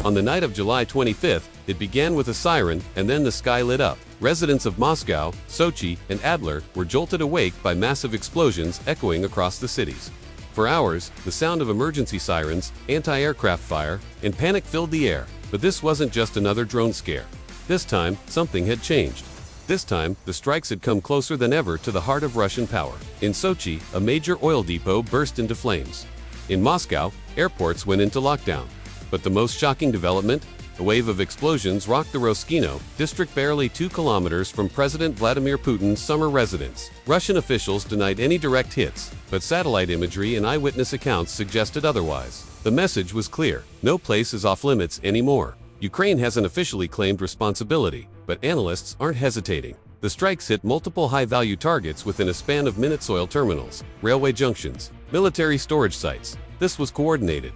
On the night of July 25th, it began with a siren, and then the sky lit up. Residents of Moscow, Sochi, and Adler were jolted awake by massive explosions echoing across the cities. For hours, the sound of emergency sirens, anti-aircraft fire, and panic filled the air. But this wasn't just another drone scare. This time, something had changed. This time, the strikes had come closer than ever to the heart of Russian power. In Sochi, a major oil depot burst into flames. In Moscow, airports went into lockdown. But the most shocking development? A wave of explosions rocked the Roskino district barely 2 kilometers from President Vladimir Putin's summer residence. Russian officials denied any direct hits, but satellite imagery and eyewitness accounts suggested otherwise. The message was clear: no place is off limits anymore. Ukraine hasn't officially claimed responsibility, but analysts aren't hesitating. The strikes hit multiple high-value targets within a span of minutes: oil terminals, railway junctions, military storage sites. This was coordinated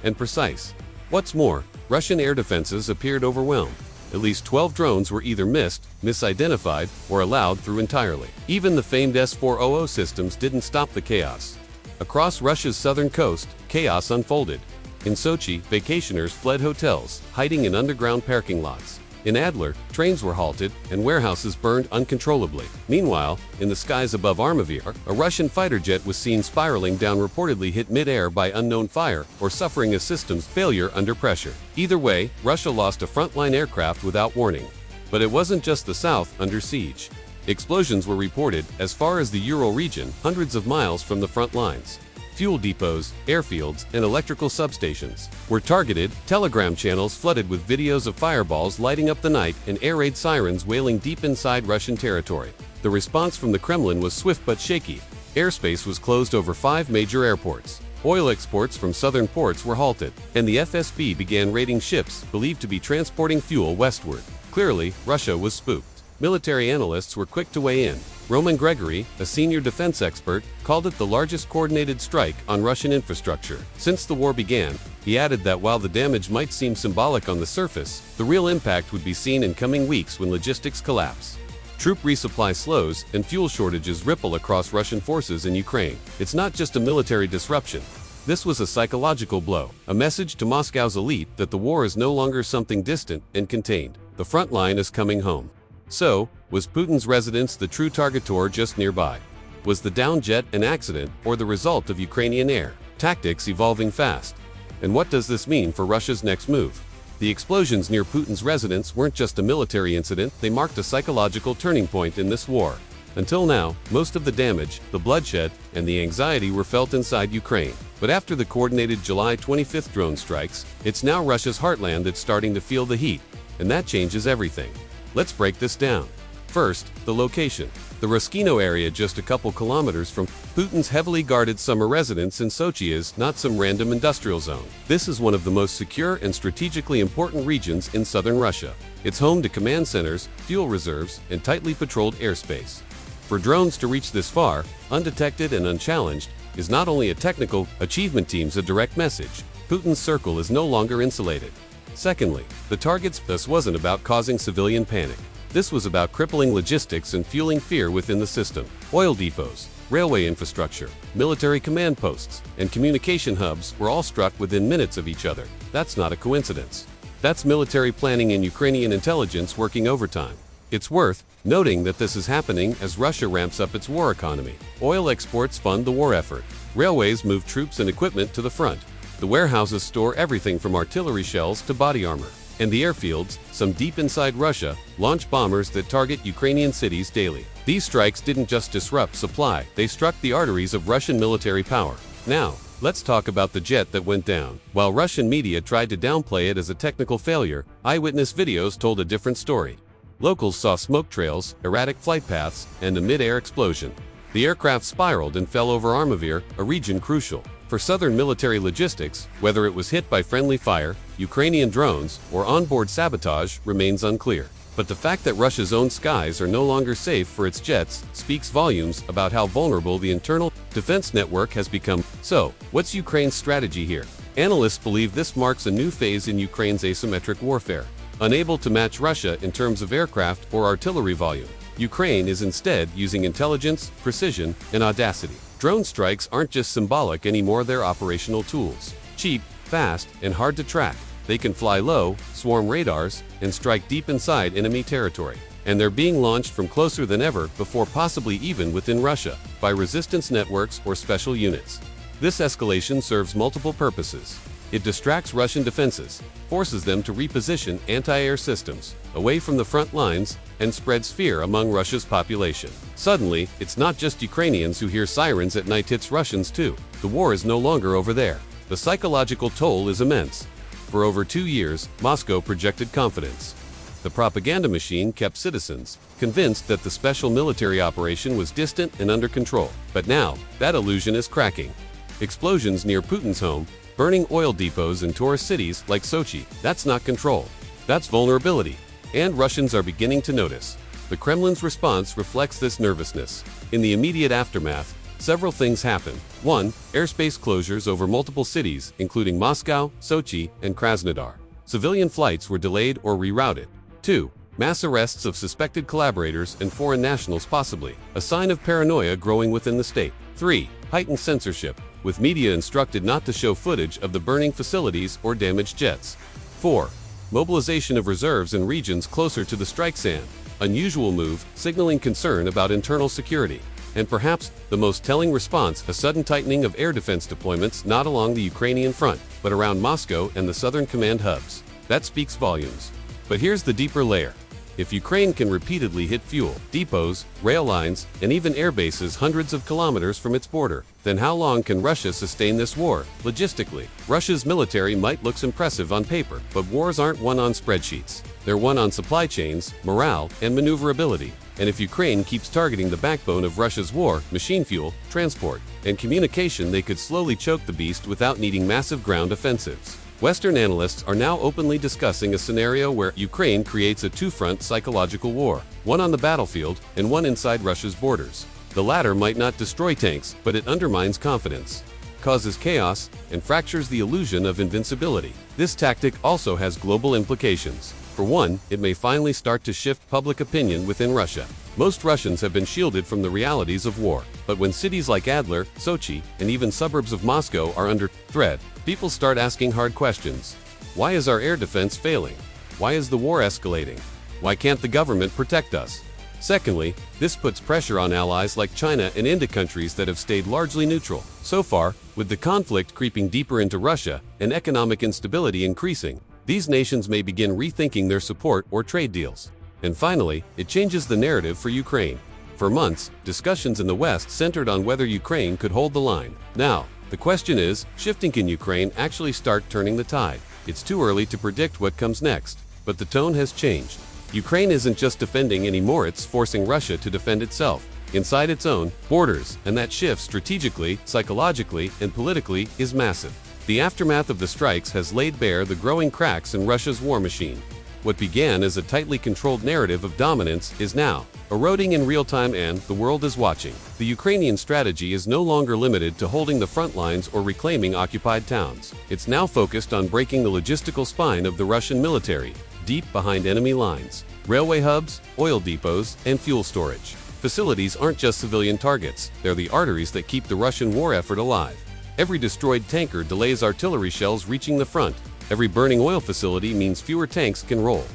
and precise. What's more, Russian air defenses appeared overwhelmed. At least 12 drones were either missed, misidentified, or allowed through entirely. Even the famed S-400 systems didn't stop the chaos. Across Russia's southern coast, chaos unfolded. In Sochi, vacationers fled hotels, hiding in underground parking lots. In Adler, trains were halted and warehouses burned uncontrollably. Meanwhile, in the skies above Armavir, a Russian fighter jet was seen spiraling down, reportedly hit mid-air by unknown fire or suffering a systems failure under pressure. Either way, Russia lost a frontline aircraft without warning. But it wasn't just the south under siege. Explosions were reported as far as the Ural region, hundreds of miles from the front lines. Fuel depots, airfields, and electrical substations were targeted, telegram channels flooded with videos of fireballs lighting up the night, and air raid sirens wailing deep inside Russian territory. The response from the Kremlin was swift but shaky. Airspace was closed over 5 major airports. Oil exports from southern ports were halted, and the FSB began raiding ships believed to be transporting fuel westward. Clearly, Russia was spooked. Military analysts were quick to weigh in. Roman Gregory, a senior defense expert, called it the largest coordinated strike on Russian infrastructure since the war began. He added that while the damage might seem symbolic on the surface, the real impact would be seen in coming weeks when logistics collapse. Troop resupply slows and fuel shortages ripple across Russian forces in Ukraine. It's not just a military disruption. This was a psychological blow, a message to Moscow's elite that the war is no longer something distant and contained. The front line is coming home. So, was Putin's residence the true target or just nearby? Was the downed jet an accident or the result of Ukrainian air tactics evolving fast? And what does this mean for Russia's next move? The explosions near Putin's residence weren't just a military incident, they marked a psychological turning point in this war. Until now, most of the damage, the bloodshed, and the anxiety were felt inside Ukraine. But after the coordinated July 25th drone strikes, it's now Russia's heartland that's starting to feel the heat. And that changes everything. Let's break this down. First, the location. The Roskino area, just a couple kilometers from Putin's heavily guarded summer residence in Sochi, is not some random industrial zone. This is one of the most secure and strategically important regions in southern Russia. It's home to command centers, fuel reserves, and tightly patrolled airspace. For drones to reach this far, undetected and unchallenged, is not only a technical achievement, teams a direct message. Putin's circle is no longer insulated. Secondly, the targets. This wasn't about causing civilian panic. This was about crippling logistics and fueling fear within the system. Oil depots, railway infrastructure, military command posts, and communication hubs were all struck within minutes of each other. That's not a coincidence. That's military planning and Ukrainian intelligence working overtime. It's worth noting that this is happening as Russia ramps up its war economy. Oil exports fund the war effort. Railways move troops and equipment to the front. The warehouses store everything from artillery shells to body armor. And the airfields, some deep inside Russia, launch bombers that target Ukrainian cities daily. These strikes didn't just disrupt supply, they struck the arteries of Russian military power. Now, let's talk about the jet that went down. While Russian media tried to downplay it as a technical failure, eyewitness videos told a different story. Locals saw smoke trails, erratic flight paths, and a mid-air explosion. The aircraft spiraled and fell over Armavir, a region crucial for southern military logistics. Whether it was hit by friendly fire, Ukrainian drones, or onboard sabotage remains unclear. But the fact that Russia's own skies are no longer safe for its jets speaks volumes about how vulnerable the internal defense network has become. So, what's Ukraine's strategy here? Analysts believe this marks a new phase in Ukraine's asymmetric warfare. Unable to match Russia in terms of aircraft or artillery volume, Ukraine is instead using intelligence, precision, and audacity. Drone strikes aren't just symbolic anymore, they're operational tools. Cheap, fast, and hard to track. They can fly low, swarm radars, and strike deep inside enemy territory. And they're being launched from closer than ever before, possibly even within Russia, by resistance networks or special units. This escalation serves multiple purposes. It distracts Russian defenses, forces them to reposition anti-air systems away from the front lines, and spreads fear among Russia's population. Suddenly, it's not just Ukrainians who hear sirens at night, it's Russians too. The war is no longer over there. The psychological toll is immense. For over 2 years, Moscow projected confidence. The propaganda machine kept citizens convinced that the special military operation was distant and under control. But now, that illusion is cracking. Explosions near Putin's home, burning oil depots in tourist cities like Sochi, that's not control. That's vulnerability. And Russians are beginning to notice. The Kremlin's response reflects this nervousness. In the immediate aftermath, several things happened. 1. Airspace closures over multiple cities, including Moscow, Sochi, and Krasnodar. Civilian flights were delayed or rerouted. 2. Mass arrests of suspected collaborators and foreign nationals, possibly a sign of paranoia growing within the state. 3. Heightened censorship, with media instructed not to show footage of the burning facilities or damaged jets. 4. Mobilization of reserves in regions closer to the strike zone. Unusual move, signaling concern about internal security. And perhaps the most telling response, a sudden tightening of air defense deployments not along the Ukrainian front, but around Moscow and the southern command hubs. That speaks volumes. But here's the deeper layer. If Ukraine can repeatedly hit fuel depots, rail lines, and even air bases hundreds of kilometers from its border, then how long can Russia sustain this war? Logistically, Russia's military might look impressive on paper, but wars aren't won on spreadsheets. They're won on supply chains, morale, and maneuverability. And if Ukraine keeps targeting the backbone of Russia's war, machine fuel, transport, and communication, they could slowly choke the beast without needing massive ground offensives. Western analysts are now openly discussing a scenario where Ukraine creates a two-front psychological war, one on the battlefield and one inside Russia's borders. The latter might not destroy tanks, but it undermines confidence, causes chaos, and fractures the illusion of invincibility. This tactic also has global implications. For one, it may finally start to shift public opinion within Russia. Most Russians have been shielded from the realities of war, but when cities like Adler, Sochi, and even suburbs of Moscow are under threat, people start asking hard questions. Why is our air defense failing? Why is the war escalating? Why can't the government protect us? Secondly, this puts pressure on allies like China and India, countries that have stayed largely neutral. So far, with the conflict creeping deeper into Russia and economic instability increasing, these nations may begin rethinking their support or trade deals. And finally, it changes the narrative for Ukraine. For months, discussions in the West centered on whether Ukraine could hold the line. Now, the question is, shifting, can Ukraine actually start turning the tide? It's too early to predict what comes next, but the tone has changed. Ukraine isn't just defending anymore, it's forcing Russia to defend itself, inside its own borders, and that shift strategically, psychologically, and politically is massive. The aftermath of the strikes has laid bare the growing cracks in Russia's war machine. What began as a tightly controlled narrative of dominance is now eroding in real time, and the world is watching. The Ukrainian strategy is no longer limited to holding the front lines or reclaiming occupied towns. It's now focused on breaking the logistical spine of the Russian military, deep behind enemy lines. Railway hubs, oil depots, and fuel storage facilities aren't just civilian targets, they're the arteries that keep the Russian war effort alive. Every destroyed tanker delays artillery shells reaching the front. Every burning oil facility means fewer tanks can roll.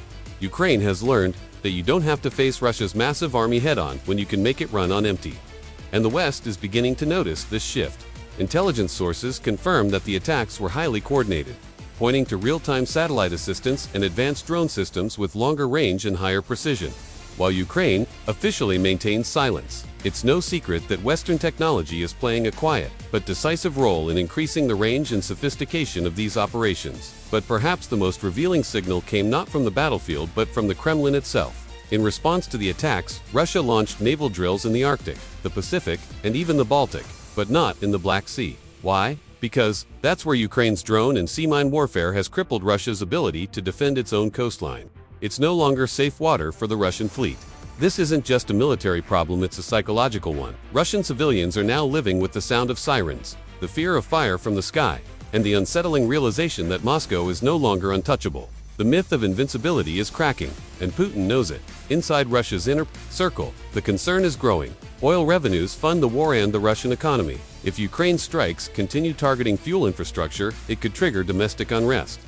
Ukraine has learned that you don't have to face Russia's massive army head-on when you can make it run on empty. And the West is beginning to notice this shift. Intelligence sources confirm that the attacks were highly coordinated, pointing to real-time satellite assistance and advanced drone systems with longer range and higher precision. While Ukraine officially maintains silence, it's no secret that Western technology is playing a quiet but decisive role in increasing the range and sophistication of these operations. But perhaps the most revealing signal came not from the battlefield but from the Kremlin itself. In response to the attacks, Russia launched naval drills in the Arctic, the Pacific, and even the Baltic, but not in the Black Sea. Why? Because that's where Ukraine's drone and sea mine warfare has crippled Russia's ability to defend its own coastline. It's no longer safe water for the Russian fleet. This isn't just a military problem, it's a psychological one. Russian civilians are now living with the sound of sirens, the fear of fire from the sky, and the unsettling realization that Moscow is no longer untouchable. The myth of invincibility is cracking, and Putin knows it. Inside Russia's inner circle, the concern is growing. Oil revenues fund the war and the Russian economy. If Ukraine's strikes continue targeting fuel infrastructure, it could trigger domestic unrest.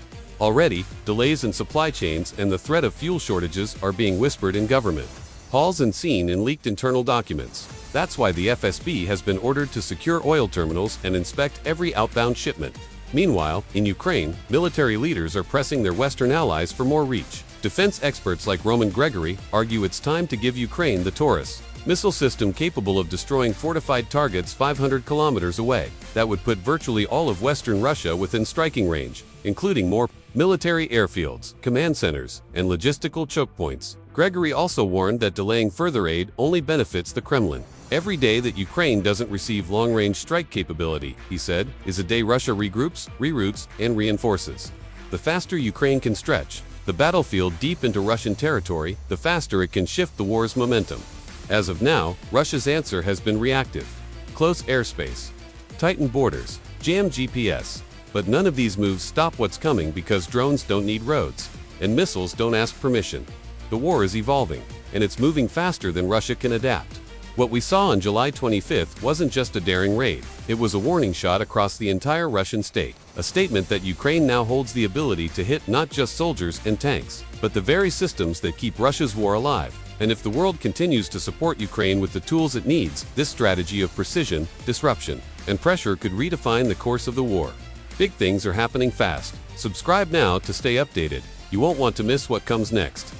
Already, delays in supply chains and the threat of fuel shortages are being whispered in government halls and seen in leaked internal documents. That's why the FSB has been ordered to secure oil terminals and inspect every outbound shipment. Meanwhile, in Ukraine, military leaders are pressing their Western allies for more reach. Defense experts like Roman Gregory argue it's time to give Ukraine the Taurus missile system capable of destroying fortified targets 500 kilometers away. That would put virtually all of Western Russia within striking range, including more military airfields, command centers, and logistical choke points. Gregory also warned that delaying further aid only benefits the Kremlin. Every day that Ukraine doesn't receive long-range strike capability, he said, is a day Russia regroups, reroutes, and reinforces. The faster Ukraine can stretch the battlefield deep into Russian territory, the faster it can shift the war's momentum. As of now, Russia's answer has been reactive. Close airspace, tightened borders, jammed GPS. But none of these moves stop what's coming because drones don't need roads, and missiles don't ask permission. The war is evolving, and it's moving faster than Russia can adapt. What we saw on July 25th wasn't just a daring raid, it was a warning shot across the entire Russian state. A statement that Ukraine now holds the ability to hit not just soldiers and tanks, but the very systems that keep Russia's war alive. And if the world continues to support Ukraine with the tools it needs, this strategy of precision, disruption, and pressure could redefine the course of the war. Big things are happening fast. Subscribe now to stay updated. You won't want to miss what comes next.